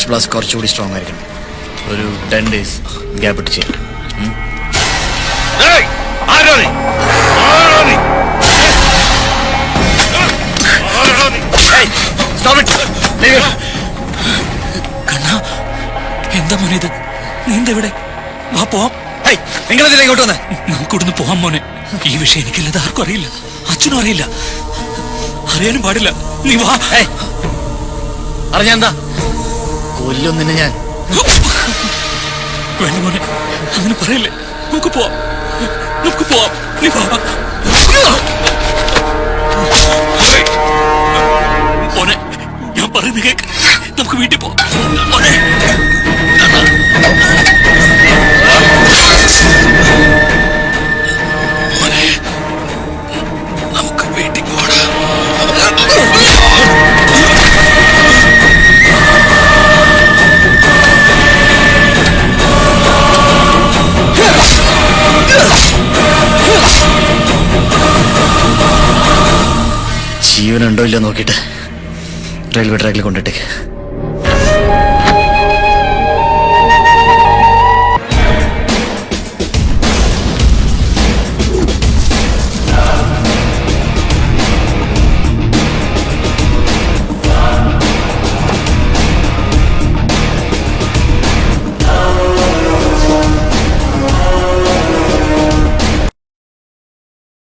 Blast കുറച്ചുകൂടി strong ആയിരിക്കണം. ഒരു 10 days ഗ്യാപ്പ് ഇട്ട് ചെയ്യാം. എന്താ മോനെ ഇത്? നീ എന്തെവിടെ? വാ പോവാം. നിങ്ങളെന്തിനാ ഇങ്ങോട്ട് വന്നേ? നമുക്കിവിടുന്ന് പോവാം മോനെ. ഈ വിഷയം എനിക്കില്ലത് ആർക്കും അറിയില്ല, അച്ഛനും അറിയില്ല, അറിയാനും പാടില്ല. നീ വാ. അറിഞ്ഞാ എന്താ? കൊല്ലും നിന്നെ ഞാൻ. വേണ്ട മോനെ, അങ്ങനെ പറയല്ലേ. നമുക്ക് പോവാം, നമുക്ക് പോവാം. നീ വാ മോനെ, ഞാൻ പറയുന്നത് കേക്ക്. നമുക്ക് വീട്ടിൽ പോവാം മോനെ. നമുക്ക് വീട്ടിൽ പോവാം. ജീവനുണ്ടോ ഇല്ല നോക്കിയിട്ട് റെയിൽവേ ട്രാക്കിൽ കൊണ്ടിട്ടേക്ക്.